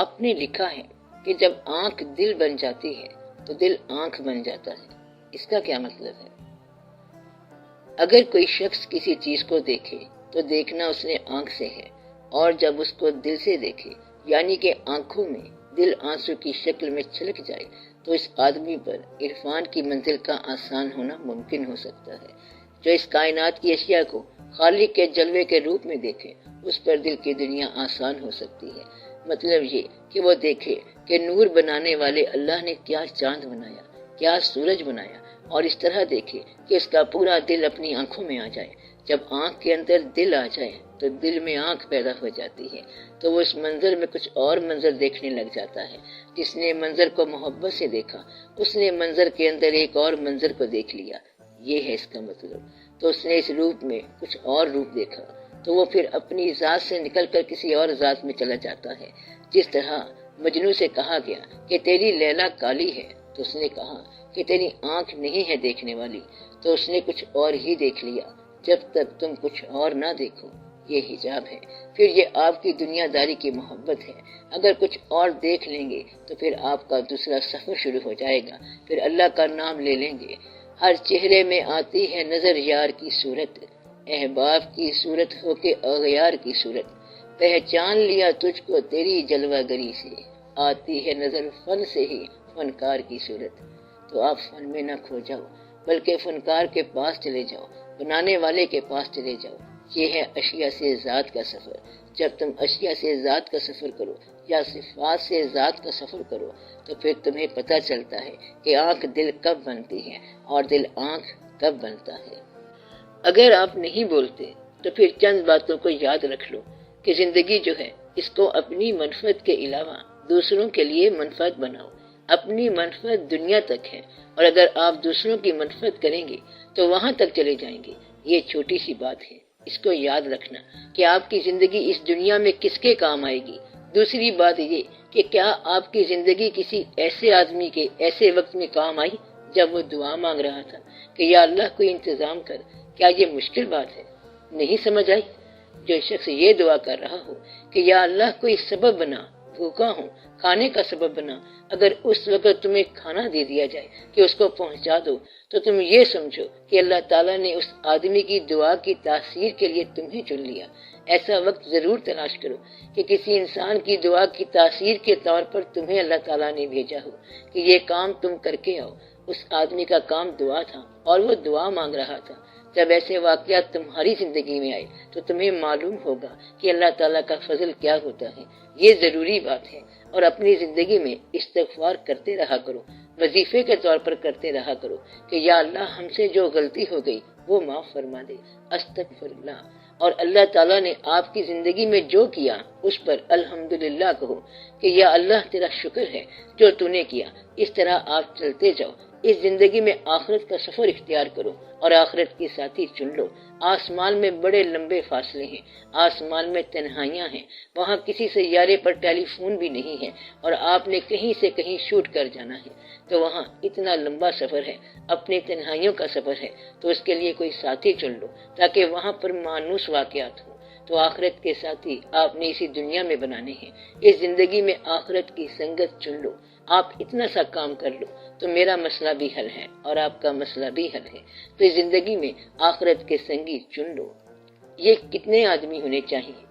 آپ نے لکھا ہے کہ جب آنکھ دل بن جاتی ہے تو دل آنکھ بن جاتا ہے، اس کا کیا مطلب ہے؟ اگر کوئی شخص کسی چیز کو دیکھے تو دیکھنا اس نے آنکھ سے ہے، اور جب اس کو دل سے دیکھے یعنی کہ آنکھوں میں دل آنسو کی شکل میں چھلک جائے تو اس آدمی پر عرفان کی منزل کا آسان ہونا ممکن ہو سکتا ہے۔ جو اس کائنات کی اشیاء کو خالق کے جلوے کے روپ میں دیکھے اس پر دل کی دنیا آسان ہو سکتی ہے۔ مطلب یہ کہ وہ دیکھے کہ نور بنانے والے اللہ نے کیا چاند بنایا، کیا سورج بنایا، اور اس طرح دیکھے کہ اس کا پورا دل اپنی آنکھوں میں آ جائے۔ جب آنکھ کے اندر دل آ جائے تو دل میں آنکھ پیدا ہو جاتی ہے، تو وہ اس منظر میں کچھ اور منظر دیکھنے لگ جاتا ہے۔ جس نے منظر کو محبت سے دیکھا اس نے منظر کے اندر ایک اور منظر کو دیکھ لیا، یہ ہے اس کا مطلب۔ تو اس نے اس روپ میں کچھ اور روپ دیکھا تو وہ پھر اپنی ذات سے نکل کر کسی اور ذات میں چلا جاتا ہے۔ جس طرح مجنوں سے کہا گیا کہ تیری لیلا کالی ہے تو اس نے کہا کہ تیری آنکھ نہیں ہے دیکھنے والی، تو اس نے کچھ اور ہی دیکھ لیا۔ جب تک تم کچھ اور نہ دیکھو یہ حجاب ہے، پھر یہ آپ کی دنیا داری کی محبت ہے۔ اگر کچھ اور دیکھ لیں گے تو پھر آپ کا دوسرا سفر شروع ہو جائے گا، پھر اللہ کا نام لے لیں گے۔ ہر چہرے میں آتی ہے نظر یار کی صورت، احباب کی صورت ہو کے اغیار کی صورت، پہچان لیا تجھ کو تیری جلوہ گری سے، آتی ہے نظر فن سے ہی فنکار کی صورت۔ تو آپ فن میں نہ کھو جاؤ بلکہ فنکار کے پاس چلے جاؤ، بنانے والے کے پاس چلے جاؤ۔ یہ ہے اشیاء سے ذات کا سفر۔ جب تم اشیاء سے ذات کا سفر کرو یا صفات سے ذات کا سفر کرو تو پھر تمہیں پتہ چلتا ہے کہ آنکھ دل کب بنتی ہے اور دل آنکھ کب بنتا ہے۔ اگر آپ نہیں بولتے تو پھر چند باتوں کو یاد رکھ لو کہ زندگی جو ہے اس کو اپنی منفعت کے علاوہ دوسروں کے لیے منفعت بناؤ۔ اپنی منفعت دنیا تک ہے، اور اگر آپ دوسروں کی منفعت کریں گے تو وہاں تک چلے جائیں گے۔ یہ چھوٹی سی بات ہے، اس کو یاد رکھنا کہ آپ کی زندگی اس دنیا میں کس کے کام آئے گی۔ دوسری بات یہ کہ کیا آپ کی زندگی کسی ایسے آدمی کے ایسے وقت میں کام آئی جب وہ دعا مانگ رہا تھا کہ یا اللہ کوئی انتظام کر؟ کیا یہ مشکل بات ہے؟ نہیں سمجھ آئی؟ جو شخص یہ دعا کر رہا ہو کہ یا اللہ کوئی سبب بنا، بھوکا ہوں کھانے کا سبب بنا، اگر اس وقت تمہیں کھانا دے دیا جائے کہ اس کو پہنچا دو، تو تم یہ سمجھو کہ اللہ تعالیٰ نے اس آدمی کی دعا کی تاثیر کے لیے تمہیں چن لیا۔ ایسا وقت ضرور تلاش کرو کہ کسی انسان کی دعا کی تاثیر کے طور پر تمہیں اللہ تعالیٰ نے بھیجا ہو کہ یہ کام تم کر کے آؤ۔ اس آدمی کا کام دعا تھا اور وہ دعا مانگ رہا تھا۔ جب ایسے واقعات تمہاری زندگی میں آئے تو تمہیں معلوم ہوگا کہ اللہ تعالیٰ کا فضل کیا ہوتا ہے۔ یہ ضروری بات ہے، اور اپنی زندگی میں استغفار کرتے رہا کرو، وظیفے کے طور پر کرتے رہا کرو کہ یا اللہ ہم سے جو غلطی ہو گئی وہ معاف فرما دے، استغفر اللہ۔ اور اللہ تعالیٰ نے آپ کی زندگی میں جو کیا اس پر الحمدللہ کہو کہ یا اللہ تیرا شکر ہے جو تو نے کیا۔ اس طرح آپ چلتے جاؤ۔ اس زندگی میں آخرت کا سفر اختیار کرو اور آخرت کی ساتھی چن لو۔ آسمان میں بڑے لمبے فاصلے ہیں، آسمان میں تنہائیاں ہیں، وہاں کسی سیارے پر ٹیلی فون بھی نہیں ہے، اور آپ نے کہیں سے کہیں شوٹ کر جانا ہے، تو وہاں اتنا لمبا سفر ہے، اپنی تنہائیوں کا سفر ہے، تو اس کے لیے کوئی ساتھی چن لو تاکہ وہاں پر مانوس واقعات ہوں۔ تو آخرت کے ساتھی آپ نے اسی دنیا میں بنانے ہیں۔ اس زندگی میں آخرت کی سنگت چن لو۔ آپ اتنا سا کام کر لو تو میرا مسئلہ بھی حل ہے اور آپ کا مسئلہ بھی حل ہے۔ تو اس زندگی میں آخرت کے سنگی چن لو۔ یہ کتنے آدمی ہونے چاہیے؟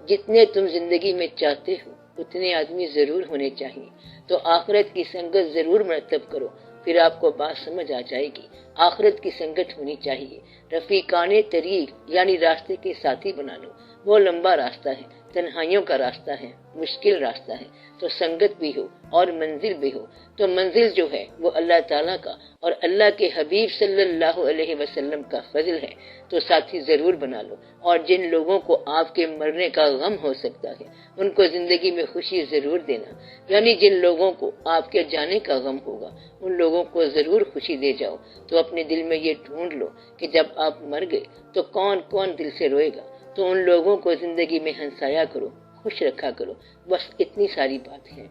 جتنے تم زندگی میں چاہتے ہو اتنے آدمی ضرور ہونے چاہیے۔ تو آخرت کی سنگت ضرور مرتب کرو، پھر آپ کو بات سمجھ آ جائے گی۔ آخرت کی سنگت ہونی چاہیے۔ رفیقان طریق یعنی راستے کے ساتھی بنا لو۔ وہ لمبا راستہ ہے، تنہائیوں کا راستہ ہے، مشکل راستہ ہے، تو سنگت بھی ہو اور منزل بھی ہو۔ تو منزل جو ہے وہ اللہ تعالیٰ کا اور اللہ کے حبیب صلی اللہ علیہ وسلم کا فضل ہے، تو ساتھی ضرور بنا لو۔ اور جن لوگوں کو آپ کے مرنے کا غم ہو سکتا ہے ان کو زندگی میں خوشی ضرور دینا، یعنی جن لوگوں کو آپ کے جانے کا غم ہوگا ان لوگوں کو ضرور خوشی دے جاؤ۔ تو اپنے دل میں یہ ڈھونڈ لو کہ جب آپ مر گئے تو کون کون دل سے روئے گا، تو ان لوگوں کو زندگی میں ہنسایا کرو، خوش رکھا کرو۔ بس اتنی ساری بات ہے۔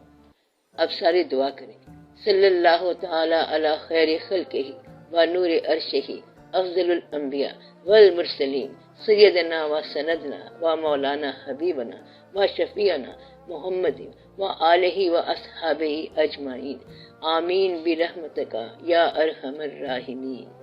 اب سارے دعا کریں۔ صلی اللہ تعالی علی خیر خلقہ و نور عرشہ افضل الانبیاء والمرسلین سیدنا و سندنا و مولانا حبیبنا و شفیعنا محمد و آلہ و اصحابہ اجمعین آمین برحمتک یا ارحم الراحمین۔